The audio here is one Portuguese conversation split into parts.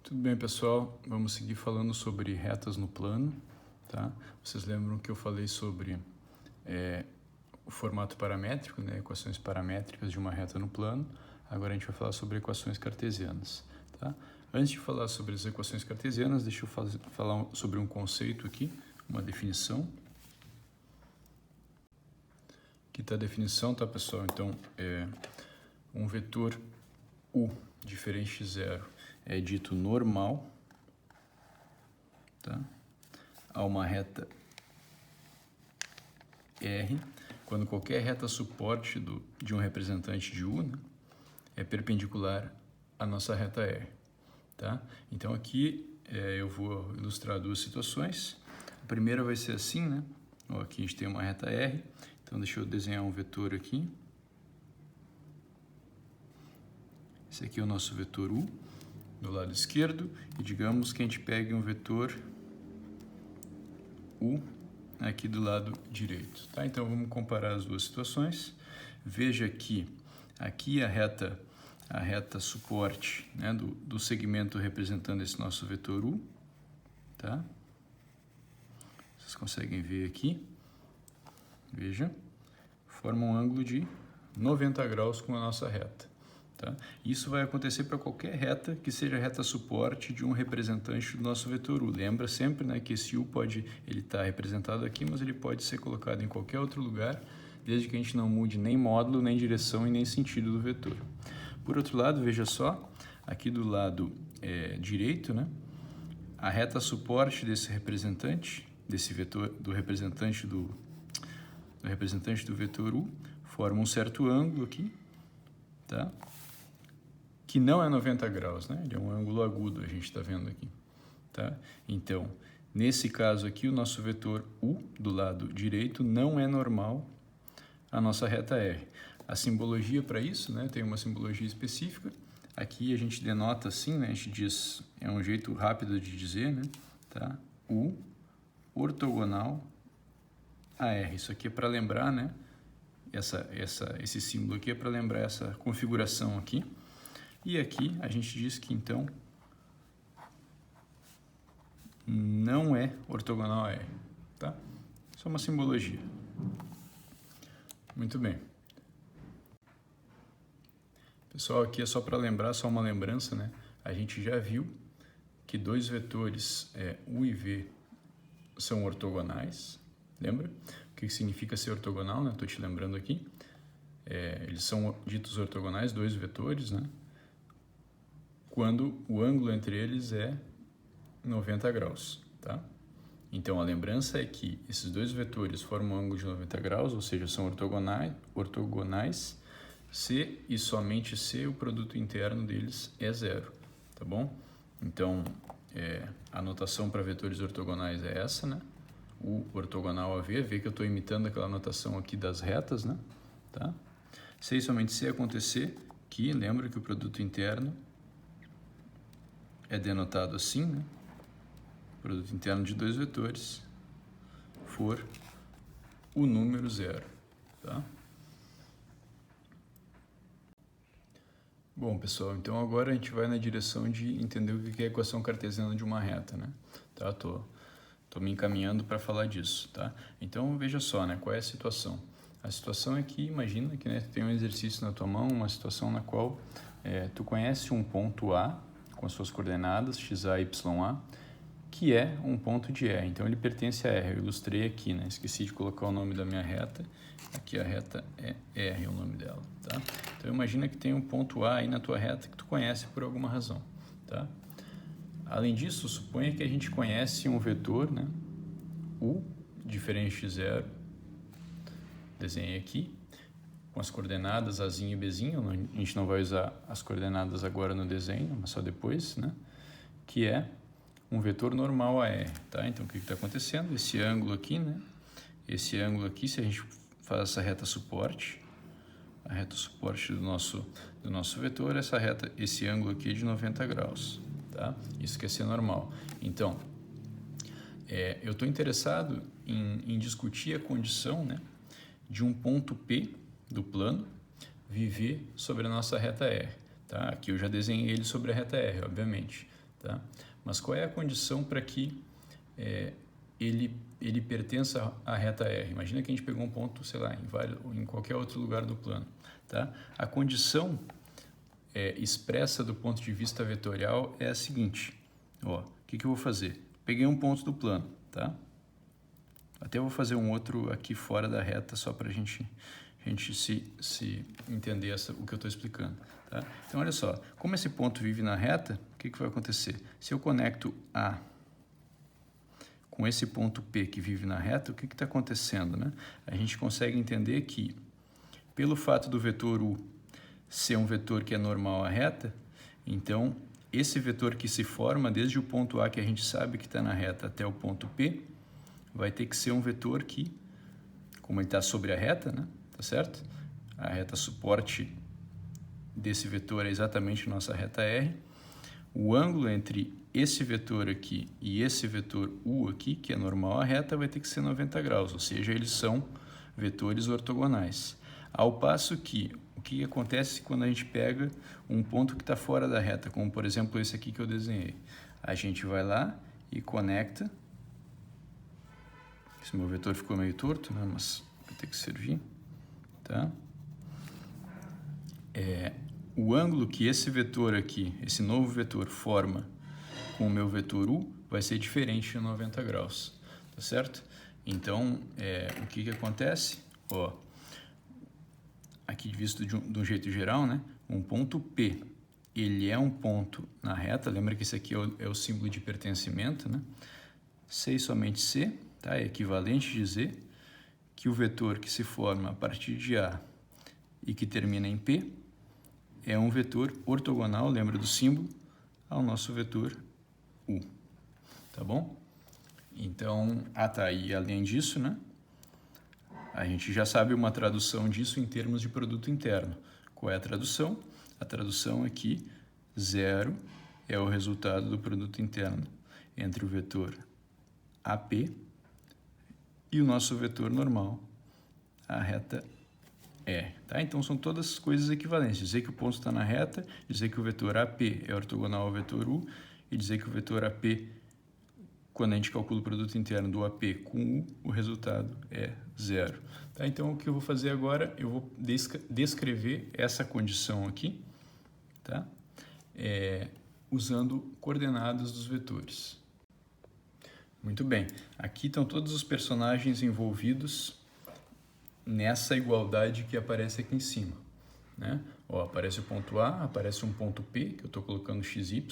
Tudo bem, pessoal? Vamos seguir falando sobre retas no plano, tá? Vocês lembram que eu falei sobre o formato paramétrico, né? Equações paramétricas de uma reta no plano. Agora a gente vai falar sobre equações cartesianas, tá? Antes de falar sobre as equações cartesianas, deixa eu falar sobre um conceito aqui, uma definição. Aqui está a definição, tá, pessoal? Então, um vetor U diferente de zero é dito normal, tá? A uma reta R, quando qualquer reta suporte de um representante de U, né, é perpendicular à nossa reta R, tá? Então aqui eu vou ilustrar duas situações. A primeira vai ser assim, né? Ó, aqui a gente tem uma reta R, então deixa eu desenhar um vetor aqui. Esse aqui é o nosso vetor U do lado esquerdo, e digamos que a gente pegue um vetor U aqui do lado direito, tá? Então vamos comparar as duas situações. Veja que aqui a reta suporte, né, do segmento representando esse nosso vetor U, tá? Vocês conseguem ver aqui, veja, forma um ângulo de 90 graus com a nossa reta. Tá? Isso vai acontecer para qualquer reta que seja reta suporte de um representante do nosso vetor U. Lembra sempre, né, que esse U ele está representado aqui, mas ele pode ser colocado em qualquer outro lugar, desde que a gente não mude nem módulo, nem direção e nem sentido do vetor. Por outro lado, veja só, aqui do lado direito, né, a reta suporte desse representante, desse vetor, do representante do vetor U, forma um certo ângulo aqui, tá? Que não é 90 graus, né? Ele é um ângulo agudo, a gente está vendo aqui, tá? Então, nesse caso aqui, o nosso vetor U do lado direito não é normal à nossa reta R. A simbologia para isso, né? Tem uma simbologia específica. Aqui a gente denota assim, né? A gente diz, é um jeito rápido de dizer, né? Tá? U ortogonal a R. Isso aqui é para lembrar, né? Esse símbolo aqui é para lembrar essa configuração aqui. E aqui a gente diz que, então, não é ortogonal a R, tá? Isso é uma simbologia. Muito bem. Pessoal, aqui é só para lembrar, só uma lembrança, né? A gente já viu que dois vetores, U e V, são ortogonais. Lembra? O que significa ser ortogonal, né? Estou te lembrando aqui. Eles são ditos ortogonais, dois vetores, né? Quando o ângulo entre eles é 90 graus, tá? Então, a lembrança é que esses dois vetores formam um ângulo de 90 graus, ou seja, são ortogonais, se e somente se o produto interno deles é zero, tá bom? Então, a notação para vetores ortogonais é essa, né? O ortogonal a V, vê que eu estou imitando aquela notação aqui das retas, né? Tá? Se e somente se acontecer que, lembra que o produto interno é denotado assim, né? Produto interno de dois vetores for o número zero, tá? Bom, pessoal, então agora a gente vai na direção de entender o que é a equação cartesiana de uma reta, né? Tá? Tô me encaminhando para falar disso, tá? Então veja só, né? Qual é a situação? A situação é que, imagina que, né, tu tem um exercício na tua mão, uma situação na qual tu conhece um ponto A com as suas coordenadas xa, ya, que é um ponto de R. Então ele pertence a R. Eu ilustrei aqui, né? Esqueci de colocar o nome da minha reta. Aqui a reta é R, o nome dela, tá? Então imagina que tem um ponto A aí na tua reta que tu conhece por alguma razão, tá? Além disso, suponha que a gente conhece um vetor, né? U diferente de zero. Desenhei aqui com as coordenadas Azinho e Bzinho. A gente não vai usar as coordenadas agora no desenho, mas só depois, né? Que é um vetor normal a R, tá? Então, o que está acontecendo? Esse ângulo aqui, né? Esse ângulo aqui, se a gente faz essa reta suporte, a reta suporte do nosso vetor, esse ângulo aqui é de 90 graus, tá? Isso quer ser normal. Então, eu estou interessado em discutir a condição, né, de um ponto P do plano viver sobre a nossa reta R, tá? Aqui eu já desenhei ele sobre a reta R, obviamente, tá? Mas qual é a condição para que ele pertença à reta R? Imagina que a gente pegou um ponto, sei lá, em qualquer outro lugar do plano, tá? A condição expressa do ponto de vista vetorial é a seguinte, ó, o que eu vou fazer? Peguei um ponto do plano, tá? Até vou fazer um outro aqui fora da reta, só para a gente se entender o que eu estou explicando. Tá? Então, olha só, como esse ponto vive na reta, o que vai acontecer? Se eu conecto A com esse ponto P que vive na reta, o que está acontecendo? Né? A gente consegue entender que, pelo fato do vetor U ser um vetor que é normal à reta, então, esse vetor que se forma desde o ponto A, que a gente sabe que está na reta, até o ponto P, vai ter que ser um vetor que, como ele está sobre a reta, né? Tá certo? A reta suporte desse vetor é exatamente nossa reta R. O ângulo entre esse vetor aqui e esse vetor U aqui, que é normal à reta, vai ter que ser 90 graus, ou seja, eles são vetores ortogonais. Ao passo que, o que acontece quando a gente pega um ponto que está fora da reta, como por exemplo esse aqui que eu desenhei? A gente vai lá e conecta. Esse meu vetor ficou meio torto, né? Mas vai ter que servir. Tá? O ângulo que esse vetor aqui, esse novo vetor, forma com o meu vetor U vai ser diferente de 90 graus. Tá certo? Então, o que acontece? Ó, aqui visto de um jeito geral, né? Um ponto P, ele é um ponto na reta. Lembra que esse aqui é o símbolo de pertencimento, né? C e somente C. Tá? É equivalente dizer que o vetor que se forma a partir de A e que termina em P é um vetor ortogonal, lembra do símbolo, ao nosso vetor U. Tá bom? Então, tá, e além disso, né, a gente já sabe uma tradução disso em termos de produto interno. Qual é a tradução? A tradução é que 0 é o resultado do produto interno entre o vetor AP e o nosso vetor normal, a reta E. Tá? Então, são todas coisas equivalentes. Dizer que o ponto está na reta, dizer que o vetor AP é ortogonal ao vetor U e dizer que o vetor AP, quando a gente calcula o produto interno do AP com U, o resultado é 0. Tá? Então, o que eu vou fazer agora, eu vou descrever essa condição aqui, tá? Usando coordenadas dos vetores. Muito bem, aqui estão todos os personagens envolvidos nessa igualdade que aparece aqui em cima, né? Ó, aparece o ponto A, aparece um ponto P, que eu estou colocando xy,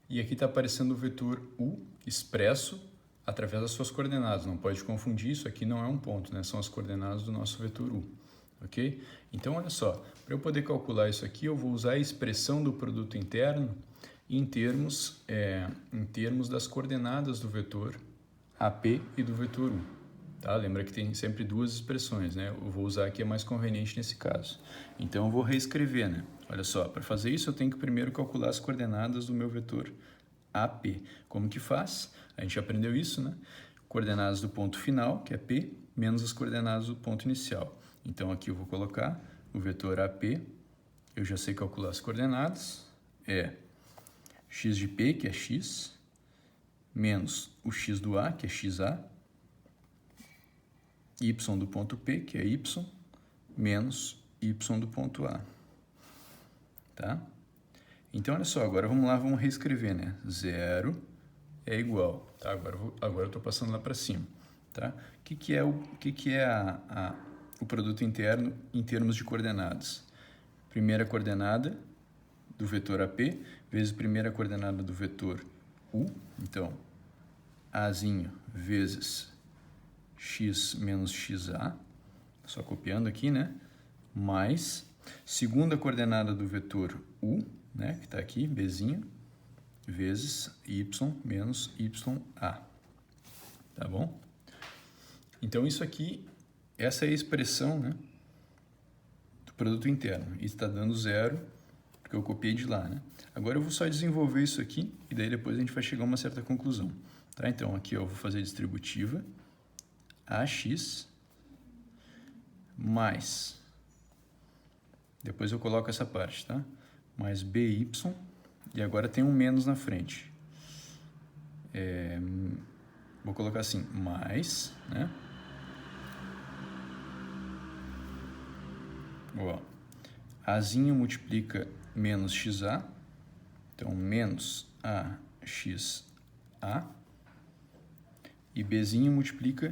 e aqui está aparecendo o vetor U expresso através das suas coordenadas. Não pode confundir, isso aqui não é um ponto, né? São as coordenadas do nosso vetor U, ok? Então, olha só, para eu poder calcular isso aqui, eu vou usar a expressão do produto interno em termos das coordenadas do vetor AP e do vetor U. Tá? Lembra que tem sempre duas expressões, né? Eu vou usar a que é mais conveniente nesse caso. Então, eu vou reescrever, né? Olha só, para fazer isso, eu tenho que primeiro calcular as coordenadas do meu vetor AP. Como que faz? A gente aprendeu isso, né? Coordenadas do ponto final, que é P, menos as coordenadas do ponto inicial. Então, aqui eu vou colocar o vetor AP. Eu já sei calcular as coordenadas. É x de P, que é x, menos o x do A, que é xa, y do ponto P, que é y, menos y do ponto A. Tá? Então, olha só, agora vamos lá, vamos reescrever, né? 0 é igual, tá? Agora eu estou passando lá para cima, tá? O que é o produto interno em termos de coordenadas? Primeira coordenada do vetor AP vezes primeira coordenada do vetor U, então, Azinho vezes x menos xa, só copiando aqui, né? Mais segunda coordenada do vetor U, né? Que está aqui, Bzinho, vezes y menos ya. Tá bom? Então, isso aqui, essa é a expressão, né, do produto interno. E está dando 0, porque eu copiei de lá, né? Agora eu vou só desenvolver isso aqui, e daí depois a gente vai chegar a uma certa conclusão. Tá? Então, aqui eu vou fazer a distributiva AX mais, depois eu coloco essa parte, tá? Mais BY e agora tem um menos na frente. Vou colocar assim, mais, né? Ó, Azinho multiplica menos XA, então menos AXA, e Bzinho multiplica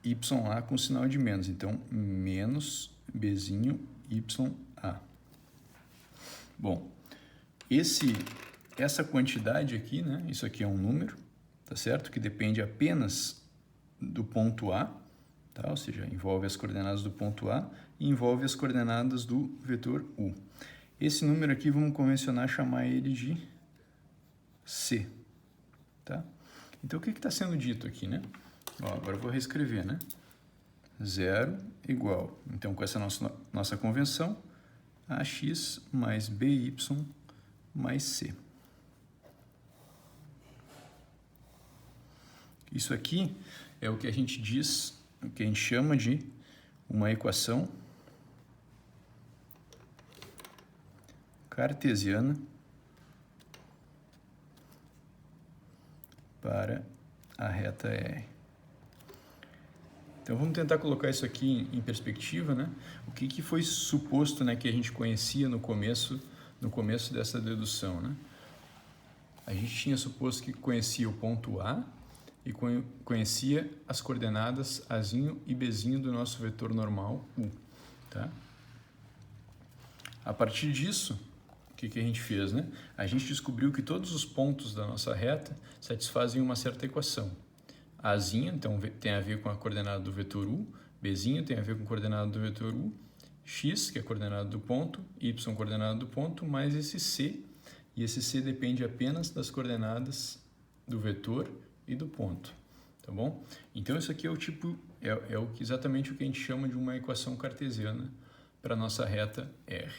YA com sinal de menos, então menos Bzinho YA. Bom, essa quantidade aqui, né, isso aqui é um número, tá certo? Que depende apenas do ponto A, tá? Ou seja, envolve as coordenadas do ponto A e envolve as coordenadas do vetor U. Esse número aqui vamos convencionar chamar ele de C, tá? Então, o que está sendo dito aqui, né? Ó, agora eu vou reescrever, né? 0 igual, então com essa nossa convenção, AX mais BY mais C. Isso aqui é o que a gente diz, o que a gente chama de uma equação cartesiana para a reta R. Então vamos tentar colocar isso aqui em perspectiva, né? O que foi suposto, né, que a gente conhecia no começo dessa dedução, né? A gente tinha suposto que conhecia o ponto A e conhecia as coordenadas Azinho e Bzinho do nosso vetor normal U, tá? A partir disso, o que a gente fez, né? A gente descobriu que todos os pontos da nossa reta satisfazem uma certa equação. Azinho, então, tem a ver com a coordenada do vetor U, Bzinho tem a ver com a coordenada do vetor U, X, que é a coordenada do ponto, Y, coordenada do ponto, mais esse C, e esse C depende apenas das coordenadas do vetor e do ponto, tá bom? Então, isso aqui é o tipo, exatamente o que a gente chama de uma equação cartesiana para a nossa reta R.